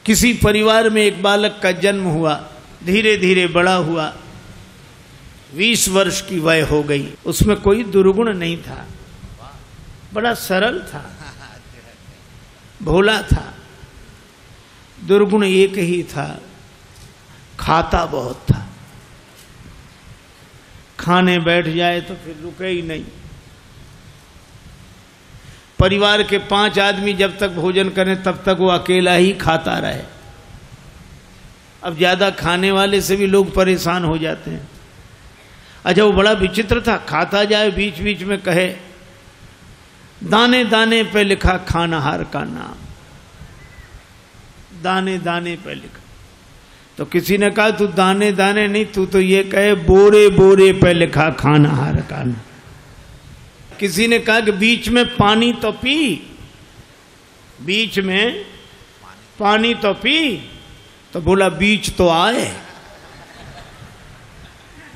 किसी परिवार में एक बालक का जन्म हुआ, धीरे धीरे बड़ा हुआ, 20 वर्ष की वय हो गई। उसमें कोई दुर्गुण नहीं था, बड़ा सरल था, भोला था। दुर्गुण एक ही था, खाता बहुत था। खाने बैठ जाए तो फिर रुके ही नहीं। परिवार के 5 आदमी जब तक भोजन करें तब तक वो अकेला ही खाता रहे। अब ज्यादा खाने वाले से भी लोग परेशान हो जाते हैं। अच्छा, वो बड़ा विचित्र था, खाता जाए बीच बीच में कहे दाने दाने पे लिखा खानाहार का नाम, दाने दाने पे लिखा। तो किसी ने कहा तू दाने दाने नहीं, तू तो ये कहे बोरे बोरे पे लिखा खानाहार का नाम। किसी ने कहा कि बीच में पानी तो पी, बीच में पानी तो पी, तो बोला बीच तो आए।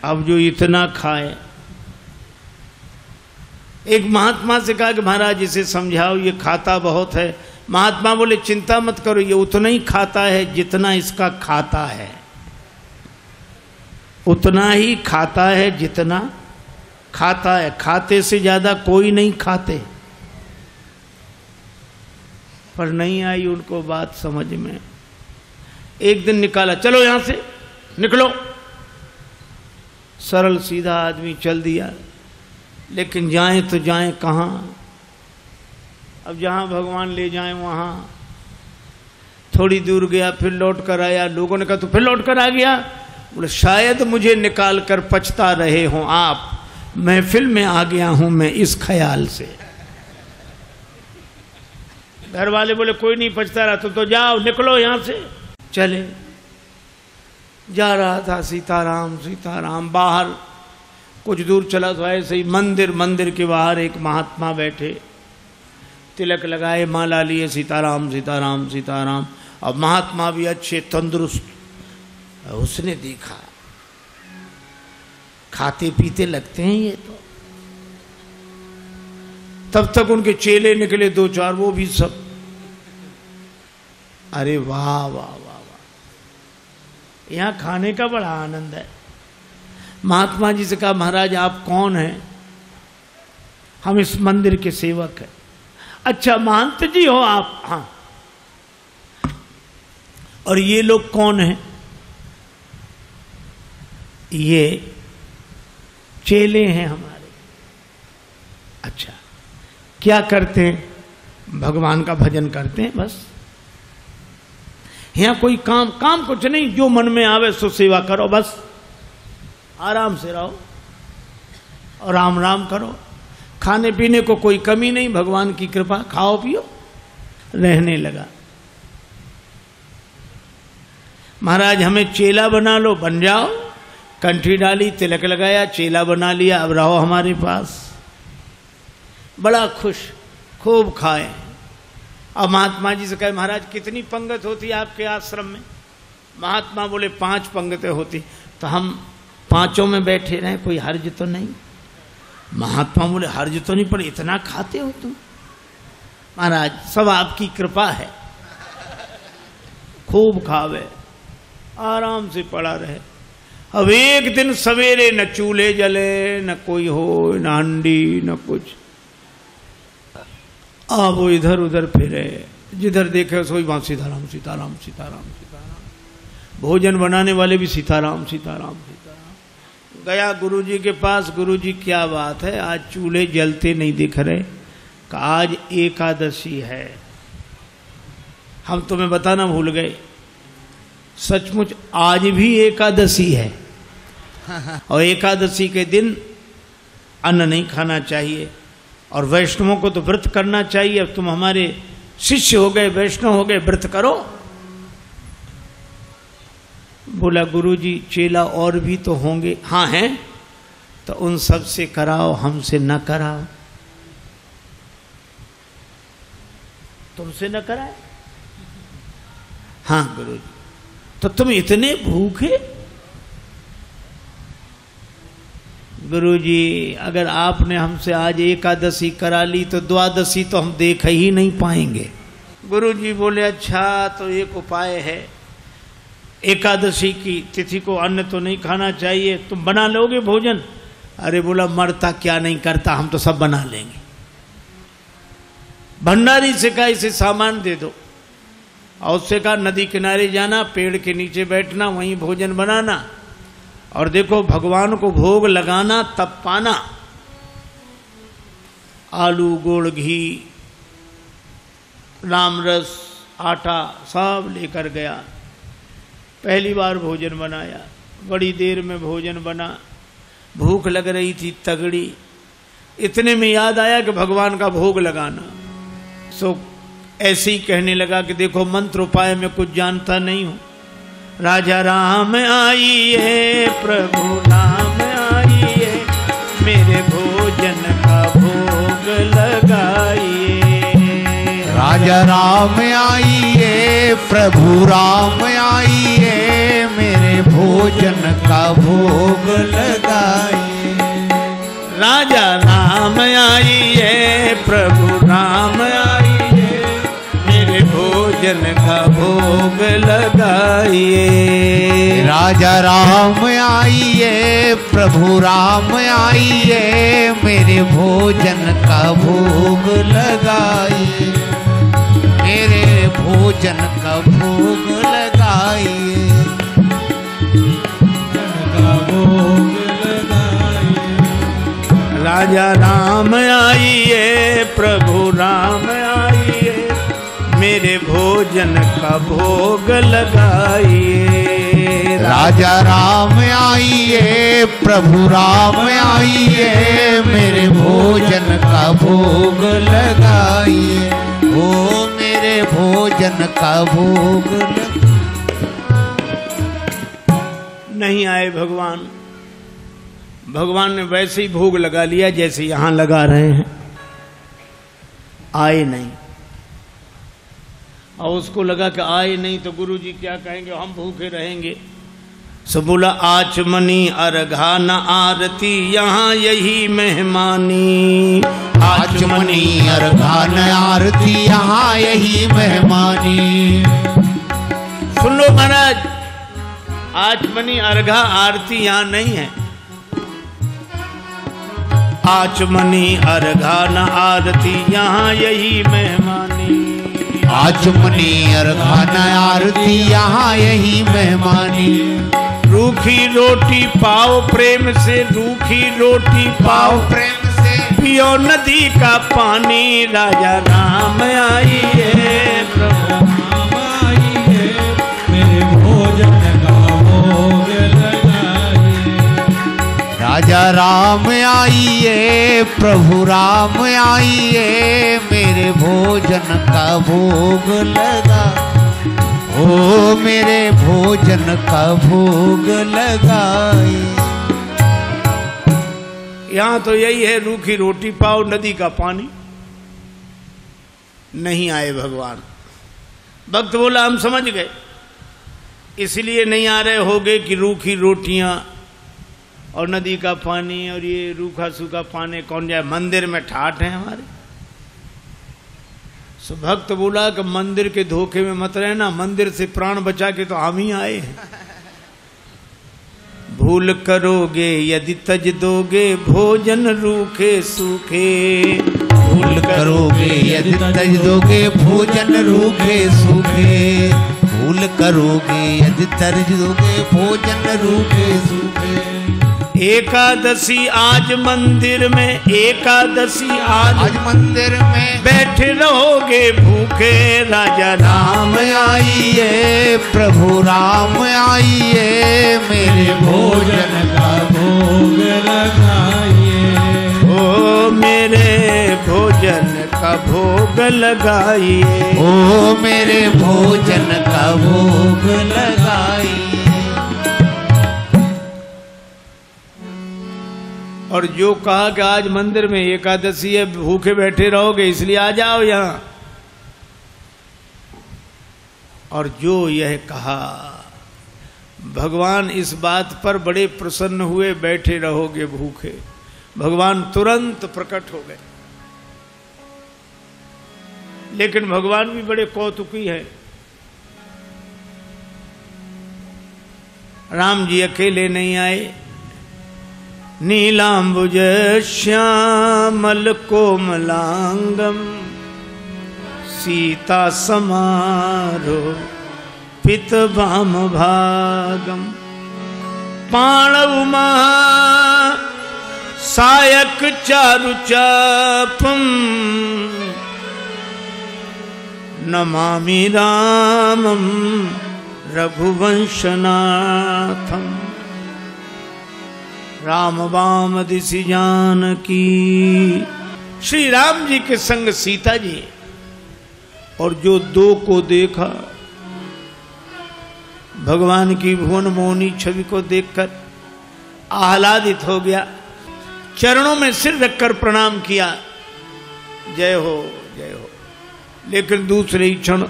अब जो इतना खाए। एक महात्मा से कहा कि महाराज इसे समझाओ, ये खाता बहुत है। महात्मा बोले चिंता मत करो, ये उतना ही खाता है जितना इसका खाता है, उतना ही खाता है जितना खाता है। खाते से ज्यादा कोई नहीं खाते। पर नहीं आई उनको बात समझ में। एक दिन निकाला, चलो यहां से निकलो। सरल सीधा आदमी चल दिया, लेकिन जाएं तो जाएं कहां? अब जहां भगवान ले जाएं वहां। थोड़ी दूर गया, फिर लौट कर आया। लोगों ने कहा तू फिर लौट कर आ गया? बोले शायद मुझे निकाल कर पछता रहे हों आप, महफिल में आ गया हूं मैं इस ख्याल से। घर वाले बोले कोई नहीं पछता रहा, तो जाओ निकलो यहां से। चले, जा रहा था सीताराम सीताराम। बाहर कुछ दूर चला तो ऐसे ही मंदिर के बाहर एक महात्मा बैठे, तिलक लगाए, माला लिए, सीताराम सीताराम सीताराम। और महात्मा भी अच्छे तंदुरुस्त। उसने देखा खाते पीते लगते हैं ये तो। तब तक उनके चेले निकले 2-4, वो भी सब। अरे वाह वाह वाह वाह, यहां खाने का बड़ा आनंद है। महात्मा जी से कहा महाराज आप कौन हैं? हम इस मंदिर के सेवक हैं। अच्छा महंत जी हो आप? हाँ। और ये लोग कौन हैं? ये चेले हैं हमारे। अच्छा, क्या करते हैं? भगवान का भजन करते हैं बस। यहां कोई काम कुछ नहीं, जो मन में आवे सो सेवा करो बस। आराम से रहो और राम राम करो। खाने पीने को कोई कमी नहीं, भगवान की कृपा, खाओ पियो। रहने लगा। महाराज हमें चेला बना लो, बन जाओ। कंठी डाली, तिलक लगाया, चेला बना लिया, अब रहो हमारे पास। बड़ा खुश, खूब खाए। अब महात्मा जी से कहे महाराज कितनी पंगत होती है आपके आश्रम में? महात्मा बोले 5 पंगतें होती। तो हम 5 में बैठे रहे, कोई हर्ज तो नहीं? महात्मा बोले हर्ज तो नहीं, पर इतना खाते हो तुम? महाराज सब आपकी कृपा है। खूब खावे, आराम से पड़ा रहे। अब एक दिन सवेरे न चूल्हे जले, न कोई हो, न हंडी, न कुछ। अब वो इधर उधर फिरे, जिधर देखे सोई वहां सीताराम सीताराम सीताराम सीताराम। भोजन बनाने वाले भी सीताराम सीताराम सीताराम। गया गुरुजी के पास, गुरुजी क्या बात है, आज चूल्हे जलते नहीं दिख रहे? आज एकादशी है। हम तुम्हें बताना भूल गए, सचमुच आज भी एकादशी है। और एकादशी के दिन अन्न नहीं खाना चाहिए, और वैष्णवों को तो व्रत करना चाहिए। अब तुम हमारे शिष्य हो गए, वैष्णव हो गए, व्रत करो। बोला गुरुजी चेला और भी तो होंगे? हाँ हैं। तो उन सब से कराओ, हमसे न कराओ। तुमसे न कराए? हाँ गुरुजी। तो तुम इतने भूखे? गुरुजी अगर आपने हमसे आज एकादशी करा ली तो द्वादशी तो हम देख ही नहीं पाएंगे। गुरु जी बोले अच्छा तो एक उपाय है, एकादशी की तिथि को अन्न तो नहीं खाना चाहिए, तुम बना लोगे भोजन? अरे बोला मरता क्या नहीं करता, हम तो सब बना लेंगे। भंडारी से कहा इसे सामान दे दो, और उससे कहा नदी किनारे जाना, पेड़ के नीचे बैठना, वहीं भोजन बनाना, और देखो भगवान को भोग लगाना तब पाना। आलू, गुड़, घी, रामरस, आटा सब लेकर गया। पहली बार भोजन बनाया, बड़ी देर में भोजन बना, भूख लग रही थी तगड़ी। इतने में याद आया कि भगवान का भोग लगाना। सो ऐसे ही कहने लगा कि देखो मंत्र उपाय में कुछ जानता नहीं हूं। राजा राम आइए, प्रभु नाम आइए, मेरे भोजन का भोग लगाइए। राजा राम आइए, प्रभु राम आइए, मेरे भोजन का भोग लगाइए। राजा राम आइए, प्रभु राम आइए, मेरे भोजन का भोग लगाइए। राजा राम आइए, प्रभु राम आइए, मेरे भोजन का भोग लगाइए, मेरे भोजन का भोग लगाइए, राजा राम आइए, प्रभु राम आइए, मेरे भोजन का भोग लगाइए। राजा राम आइए, प्रभु राम आइए, मेरे भोजन का भोग लगाइए, ओ मेरे भोजन का भोग नहीं आए भगवान। भगवान ने वैसे ही भोग लगा लिया जैसे यहां लगा रहे हैं, आए नहीं। और उसको लगा कि आए नहीं तो गुरु जी क्या कहेंगे, हम भूखे रहेंगे। सो बोला आचमनी अर्घा न आरती, यहाँ यही मेहमानी। आचमनी अर्घा न आरती, यहाँ यही मेहमानी। सुन लो महाराज, आचमनी अर्घा आरती यहाँ नहीं है। आचमनी अर्घा न आरती, यहाँ यही मेहमानी। आचमनी अर्घा न आरती, यहाँ यही मेहमानी। रूखी रोटी पाओ प्रेम से, रूखी रोटी पाओ प्रेम से, पियो नदी का पानी। राजा राम आइए, प्रभु राम आइए, मेरे भोजन का भोग लगाइए। राजा राम आइए, प्रभु राम आइए, मेरे भोजन का भोग लगा, ओ मेरे भोजन का भोग लगाए। यहां तो यही है, रूखी रोटी पाओ नदी का पानी। नहीं आए भगवान। भक्त बोला हम समझ गए, इसलिए नहीं आ रहे होगे कि रूखी रोटियां और नदी का पानी और ये रूखा सूखा पानी कौन जाए, मंदिर में ठाठ है हमारे। सो भक्त बोला कि मंदिर के धोखे में मत रहना, मंदिर से प्राण बचा के तो हम ही आए हैं। भूल करोगे यदि तज दोगे, भोजन रूखे सूखे। भूल करोगे यदि तज दोगे, भोजन रूखे सूखे। भूल करोगे यदि तज दोगे, भोजन रूखे सूखे। एकादशी आज मंदिर में, एकादशी आज मंदिर में, बैठे रहोगे भूखे। राजा राम आइए, प्रभु राम आइए, मेरे भोजन का भोग लगाइए, ओ मेरे भोजन का भोग लगाइए, ओ मेरे भोजन का भोग लगाइए। और जो कहा कि आज मंदिर में एकादशी है, भूखे बैठे रहोगे इसलिए आ जाओ यहां, और जो यह कहा भगवान इस बात पर बड़े प्रसन्न हुए, बैठे रहोगे भूखे। भगवान तुरंत प्रकट हो गए। लेकिन भगवान भी बड़े कौतुकी है। राम जी अकेले नहीं आए, नीलांबुज श्यामल कोमलांगम सीता समारो पित भाम भागम पाणव महा सायक चारु चापम नमामि रामम रघुवंशनाथम। राम वाम दिशि जानकी, श्री राम जी के संग सीता जी, और जो दो को देखा, भगवान की भुवन मोहनी छवि को देखकर आह्लादित हो गया, चरणों में सिर रखकर प्रणाम किया, जय हो जय हो। लेकिन दूसरे ही क्षण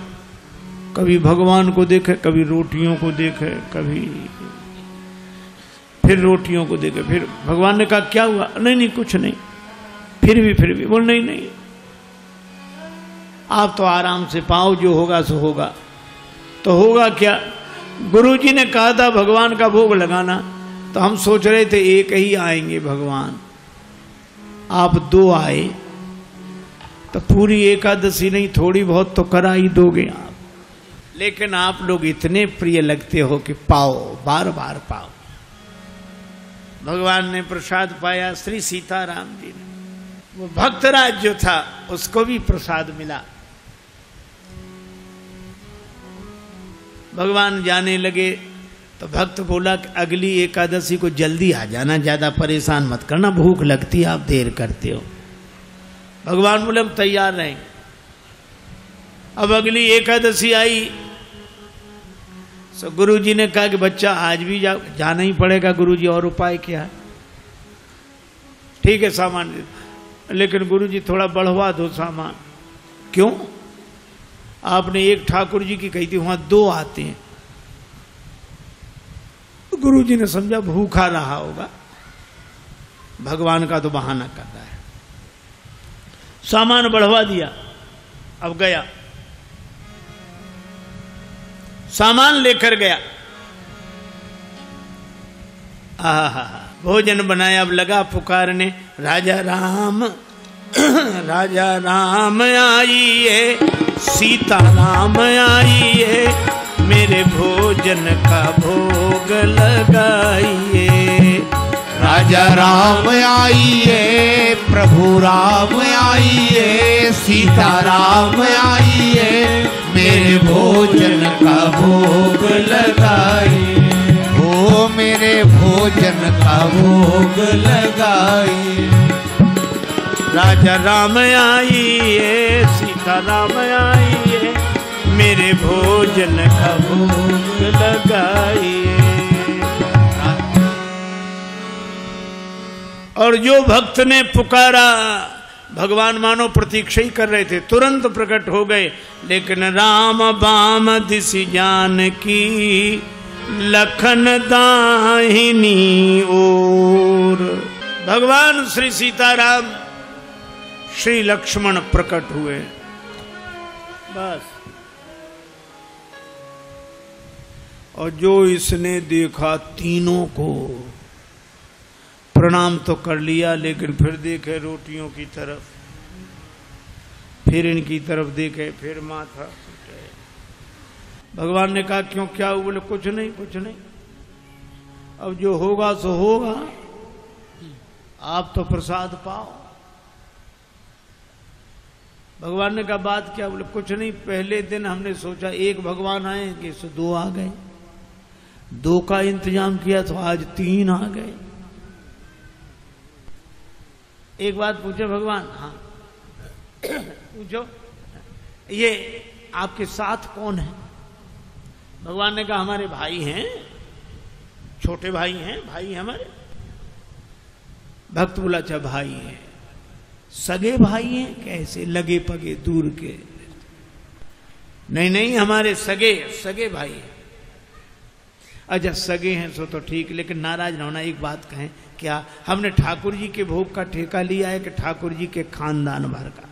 कभी भगवान को देखे, कभी रोटियों को देखे, कभी फिर रोटियों को देखे। फिर भगवान ने कहा क्या हुआ? नहीं नहीं कुछ नहीं। फिर भी बोल नहीं नहीं, आप तो आराम से पाओ, जो होगा सो होगा। तो होगा क्या? गुरुजी ने कहा था भगवान का भोग लगाना, तो हम सोच रहे थे एक ही आएंगे भगवान, आप दो आए, तो पूरी एकादशी नहीं थोड़ी बहुत तो करा ही दोगे आप। लेकिन आप लोग इतने प्रिय लगते हो कि पाओ, बार बार पाओ। भगवान ने प्रसाद पाया, श्री सीताराम जी ने। वो भक्तराज जो था उसको भी प्रसाद मिला। भगवान जाने लगे तो भक्त बोला कि अगली एकादशी को जल्दी आ जाना, ज्यादा परेशान मत करना, भूख लगती है, आप देर करते हो। भगवान बोले हम तैयार रहेंगे। अब अगली एकादशी आई तो गुरुजी ने कहा कि बच्चा आज भी जाना ही पड़ेगा गुरुजी, और उपाय क्या है? ठीक है सामान, लेकिन गुरुजी थोड़ा बढ़वा दो सामान। क्यों? आपने एक ठाकुर जी की कही थी, वहां दो आते हैं। गुरुजी ने समझा भूखा रहा होगा, भगवान का तो बहाना कर रहा है। सामान बढ़वा दिया। अब गया, सामान लेकर गया, भोजन बनाया। अब लगा पुकारने, राजा राम राजा राम आइए, सीता राम आइए, मेरे भोजन का भोग लगाइए। राजा राम आइए, प्रभु राम आइए, सीता राम आइए, मेरे भोजन का भोग लगाइए। हो मेरे भोजन का भोग लगाइए। राजा राम आइए, सीता राम आइए, मेरे भोजन का भोग लगाइए। और जो भक्त ने पुकारा, भगवान मानो प्रतीक्षा ही कर रहे थे, तुरंत प्रकट हो गए। लेकिन राम बाम दिशि जानकी, लखन दाहिनी ओर। भगवान श्री सीताराम, श्री लक्ष्मण प्रकट हुए। बस। और जो इसने देखा, तीनों को प्रणाम तो कर लिया, लेकिन फिर देखे रोटियों की तरफ, फिर इनकी तरफ देखे, फिर माथा। भगवान ने कहा क्यों, क्या हुआ? बोले कुछ नहीं कुछ नहीं, अब जो होगा सो होगा, आप तो प्रसाद पाओ। भगवान ने कहा बात क्या? बोले कुछ नहीं, पहले दिन हमने सोचा एक भगवान आएंगे, सो दो आ गए, दो का इंतजाम किया तो आज तीन आ गए। एक बात पूछे भगवान? हाँ पूछो, ये आपके साथ कौन है? भगवान ने कहा हमारे भाई हैं, छोटे भाई हैं, भाई हमारे। भक्त बोला अच्छा भाई हैं, सगे भाई हैं? कैसे? लगे पगे दूर के? नहीं नहीं, हमारे सगे सगे भाई हैं। अच्छा सगे हैं सो तो ठीक, लेकिन नाराज ना होना, एक बात कहें, क्या हमने ठाकुर जी के भोग का ठेका लिया है कि ठाकुर जी के खानदान भर का?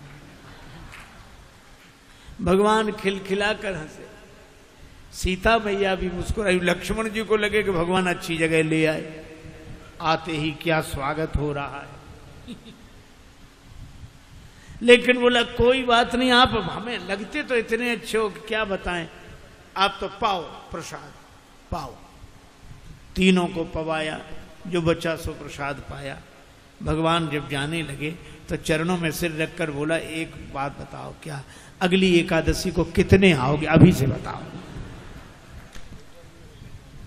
भगवान खिलखिला कर हंसे, सीता मैया भी मुस्कुराई। लक्ष्मण जी को लगे कि भगवान अच्छी जगह ले आए, आते ही क्या स्वागत हो रहा है। लेकिन बोला कोई बात नहीं, आप हमें लगते तो इतने अच्छे हो कि क्या बताएं, आप तो पाओ प्रसाद पाओ। तीनों को पवाया, जो बचा सो प्रसाद पाया। भगवान जब जाने लगे तो चरणों में सिर रखकर बोला एक बात बताओ, क्या अगली एकादशी को कितने आओगे, अभी से बताओ।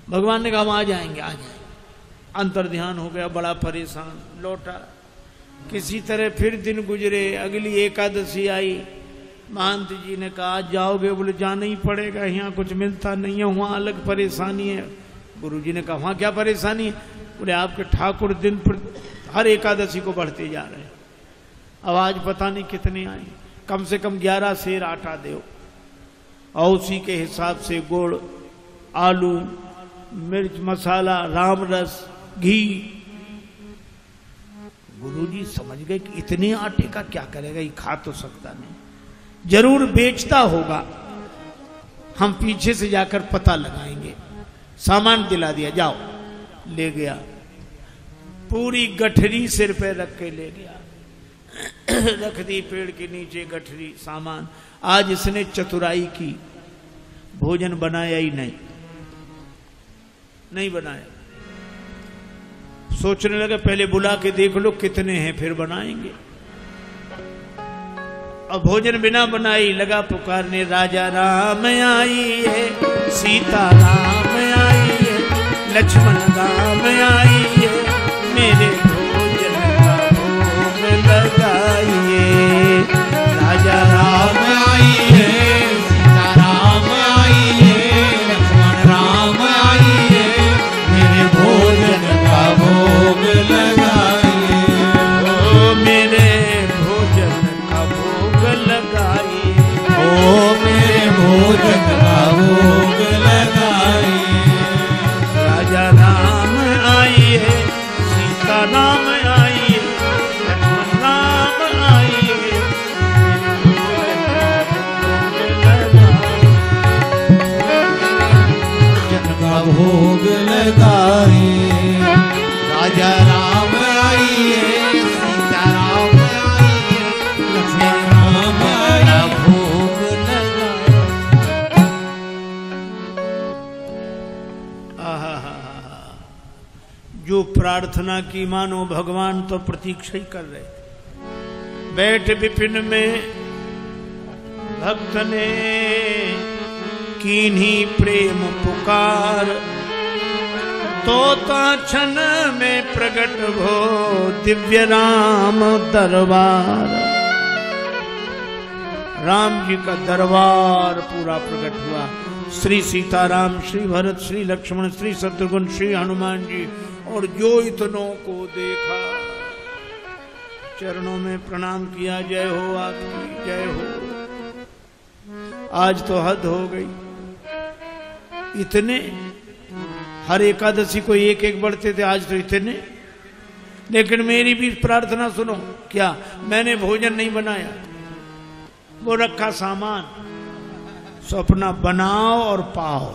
भगवान ने कहा हम आ जाएंगे आ जाएंगे। अंतर ध्यान हो गया, बड़ा परेशान लौटा। किसी तरह फिर दिन गुजरे, अगली एकादशी आई। महंत जी ने कहा आज जाओगे, बोले जाना ही पड़ेगा, यहाँ कुछ मिलता नहीं है, वहाँ अलग परेशानी है। गुरु जी ने कहा वहाँ क्या परेशानी है, बोले आपके ठाकुर दिन पर हर एकादशी को बढ़ते जा रहे हैं, अब आज पता नहीं कितने आए, कम से कम 11 सेर आटा दो और उसी के हिसाब से गुड़, आलू, मिर्च मसाला, राम रस, घी। गुरुजी समझ गए कि इतने आटे का क्या करेगा, ये खा तो सकता नहीं, जरूर बेचता होगा, हम पीछे से जाकर पता लगाएंगे। सामान दिला दिया, जाओ। ले गया, पूरी गठरी सिर पे रख के ले गया, रख दी पेड़ के नीचे गठरी सामान। आज इसने चतुराई की, भोजन बनाया ही नहीं बनाया। सोचने लगा पहले बुला के देख लो कितने हैं फिर बनाएंगे। अब भोजन बिना बनाई लगा पुकारने, राजा राम आइए, सीता राम आइए, लक्ष्मण राम आइए, मेरे भोजन का भोग लगाइए। राजा राम आइए, सीता राम आइए, लक्ष्मण राम आइए, मेरे भोजन का भोग लगाइए। ओ मेरे भोजन का भोग लगाइए, ओ मेरे भोजन का भोग लगाइए। राजा राम आइए, सीता राम आइए, लक्ष्मण राम आइए, भोजन का भोग लगाइए। राजा राम आइए, सीता राम आइए, लक्ष्मण राम आइए, भोग लगाइए। जो प्रार्थना की मानो भगवान तो प्रतीक्षा ही कर रहे थे। बैठ विपिन में भक्त ने कीन्ही प्रेम पुकार, तोता क्षण में प्रकट हो दिव्य राम दरबार। राम जी का दरबार पूरा प्रकट हुआ। श्री सीताराम, श्री भरत, श्री लक्ष्मण, श्री शत्रुघ्न, श्री हनुमान जी, और जो इतनों को देखा चरणों में प्रणाम किया। जय हो आपकी, जय हो। आज तो हद हो गई, इतने हर एकादशी को एक एक बढ़ते थे, आज तो इतने। लेकिन मेरी भी प्रार्थना सुनो, क्या मैंने भोजन नहीं बनाया, वो रखा सामान, सो अपना बनाओ और पाओ।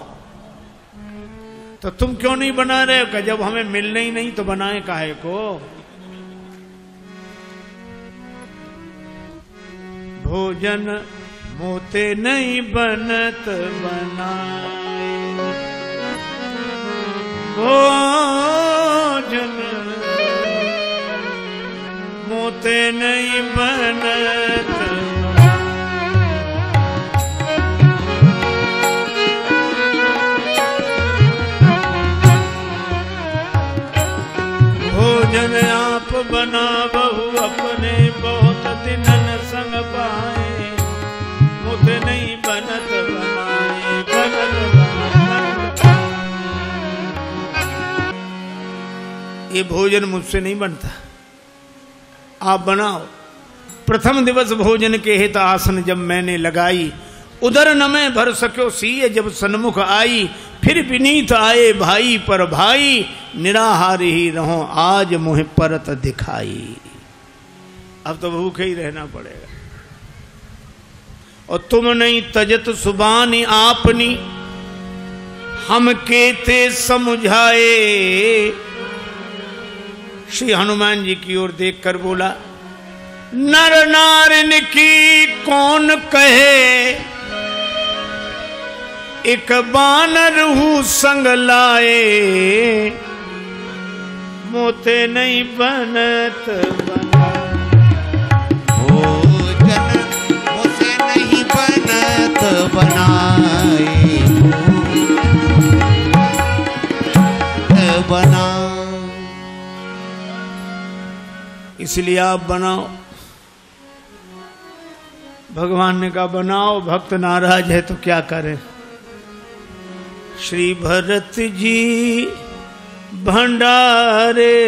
तो तुम क्यों नहीं बना रहे हो? जब हमें मिलना ही नहीं तो बनाए काहे को? भोजन मोते नहीं बनत बनाए, भोजन मोते नहीं बनत। भोजन आप बना बहु अपने, बहुत दिनन संग पाए, मुझे नहीं बनत बनाए, बनत बनाए। ये भोजन मुझसे नहीं बनता, आप बनाओ। प्रथम दिवस भोजन के हित आसन जब मैंने लगाई, उधर न मैं भर सक्यो सीय जब सन्मुख आई। फिर विनीत आए भाई पर भाई, निराहार ही रहो आज मुझे परत दिखाई। अब तो भूखे ही रहना पड़ेगा। और तुम नहीं तजत सुबानी आपनी, हम केते समझाए। श्री हनुमान जी की ओर देखकर बोला, नर नारिन की कौन कहे, एक बानर हूँ संग लाए। मोते नहीं बनत बना, भोजन मोते नहीं बनत बनाए। बना इसलिए आप बनाओ। भगवान ने कहा बनाओ, भक्त नाराज है तो क्या करें। श्री भरत जी भंडारे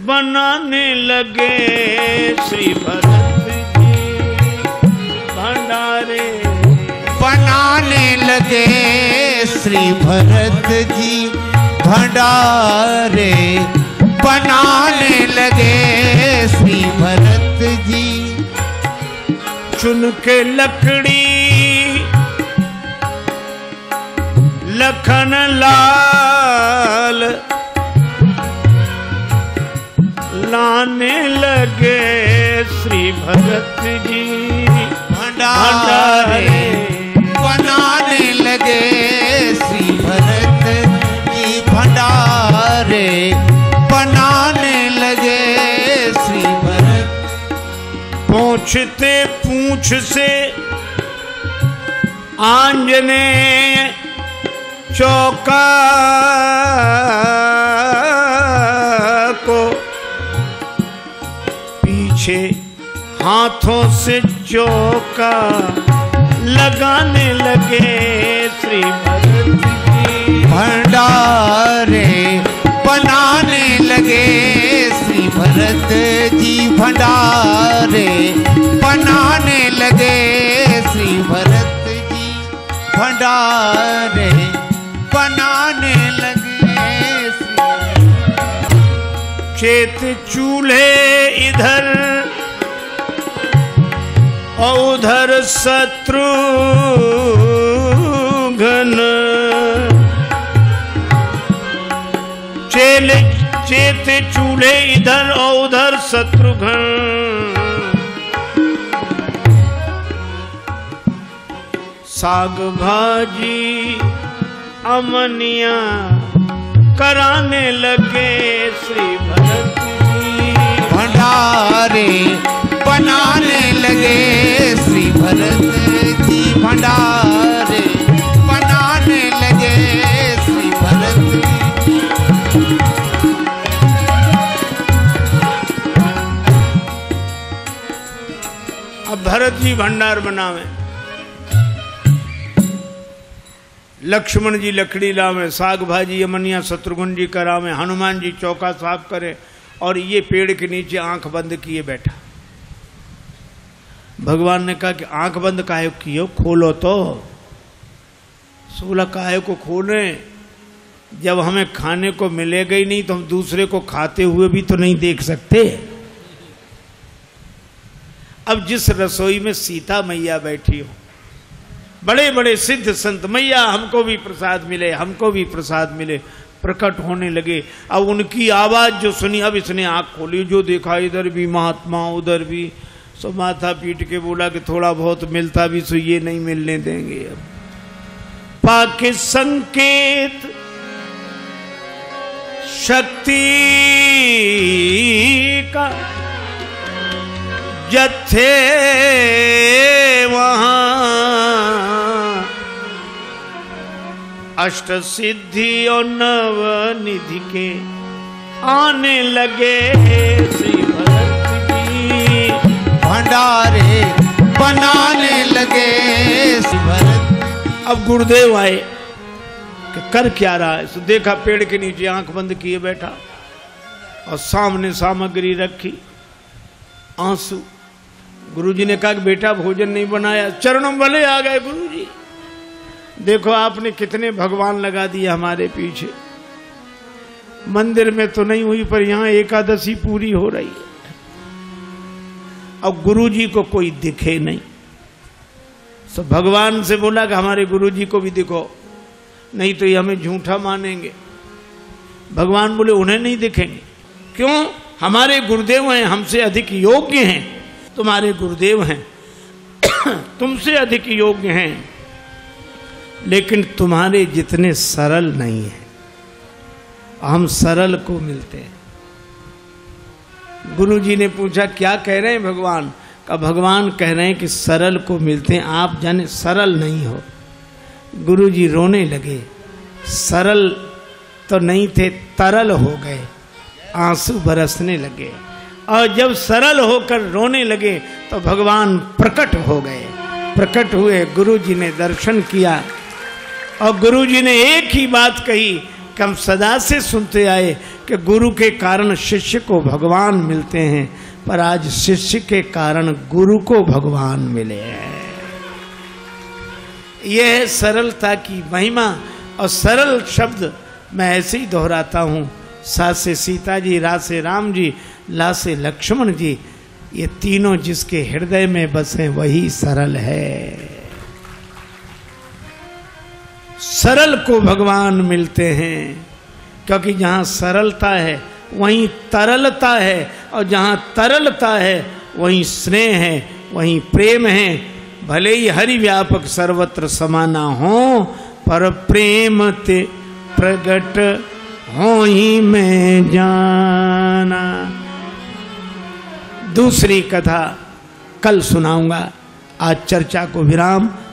बनाने लगे, श्री भरत जी भंडारे बनाने लगे। श्री भरत जी भंडारे बनाने लगे। श्री भरत जी चुन के लकड़ी लखन लाल लाने लगे। श्री भरत जी भंडारे बनाने लगे। श्री भरत जी भंडारे बनाने लगे। श्री भरत पूछते पूछ से आंजनेय चौका को, पीछे हाथों से चौका लगाने लगे। श्री भरत जी भंडारे बनाने लगे। श्री भरत जी भंडारे बनाने लगे। श्री भरत जी भंडारे बनाने लगे। चेत चूल्हे इधर और उधर शत्रुघ्न, चेत चूल्हे इधर और उधर शत्रुघ्न। साग भाजी अमनिया कराने लगे। श्री भरत जी भंडारे बनाने लगे। श्री भरत जी भंडारे बनाने लगे। श्री भरत जी अब भरत जी भंडार बनावे, लक्ष्मण जी लकड़ी लावे, साग भाजी अमनिया शत्रुघ्न जी करावे, हनुमान जी चौका साफ करे, और ये पेड़ के नीचे आंख बंद किए बैठा। भगवान ने कहा कि आंख बंद काहे किए, खोलो तो। सोला काहे को खोले, जब हमें खाने को मिलेगा ही नहीं तो हम दूसरे को खाते हुए भी तो नहीं देख सकते। अब जिस रसोई में सीता मैया बैठी हो, बड़े बड़े सिद्ध संत, मैया हमको भी प्रसाद मिले, हमको भी प्रसाद मिले, प्रकट होने लगे। अब उनकी आवाज जो सुनी, अब इसने आंख खोली, जो देखा इधर भी महात्मा उधर भी, सो माथा पीट के बोला कि थोड़ा बहुत मिलता भी सो ये नहीं मिलने देंगे। अब पाके संकेत शक्ति का जत्थे वहां अष्ट सिद्धि और नव निधि के आने लगे। श्री भरत जी भंडारे बनाने लगे। श्री भरत अब गुरुदेव आए कि कर क्या रहा है। तो देखा पेड़ के नीचे आंख बंद किए बैठा और सामने सामग्री रखी, आंसू। गुरुजी ने कहा कि बेटा भोजन नहीं बनाया। चरणों वाले आ गए गुरुजी, देखो आपने कितने भगवान लगा दिए हमारे पीछे। मंदिर में तो नहीं हुई पर यहाँ एकादशी पूरी हो रही है। और गुरु जी को कोई दिखे नहीं। तो भगवान से बोला कि हमारे गुरु जी को भी दिखो, नहीं तो ये हमें झूठा मानेंगे। भगवान बोले उन्हें नहीं दिखेंगे। क्यों? हमारे गुरुदेव हैं, हमसे अधिक योग्य हैं। तुम्हारे गुरुदेव हैं, तुमसे अधिक योग्य हैं, लेकिन तुम्हारे जितने सरल नहीं हैं। हम सरल को मिलते हैं। गुरु जी ने पूछा क्या कह रहे हैं भगवान? का भगवान कह रहे हैं कि सरल को मिलते हैं, आप जाने सरल नहीं हो। गुरु जी रोने लगे। सरल तो नहीं थे, तरल हो गए, आंसू बरसने लगे। और जब सरल होकर रोने लगे तो भगवान प्रकट हो गए। प्रकट हुए, गुरु जी ने दर्शन किया और गुरु जी ने एक ही बात कही कि हम सदा से सुनते आए कि गुरु के कारण शिष्य को भगवान मिलते हैं, पर आज शिष्य के कारण गुरु को भगवान मिले हैं। यह है सरलता की महिमा। और सरल शब्द मैं ऐसे ही दोहराता हूँ। सा से सीता जी, रा से राम जी, ला से लक्ष्मण जी, ये तीनों जिसके हृदय में बसे वही सरल है। सरल को भगवान मिलते हैं, क्योंकि जहाँ सरलता है वहीं तरलता है, और जहाँ तरलता है वहीं स्नेह है, वहीं प्रेम है। भले ही हरि व्यापक सर्वत्र समाना हो, पर प्रेम ते प्रगट हो ही मैं जाना। दूसरी कथा कल सुनाऊंगा। आज चर्चा को विराम।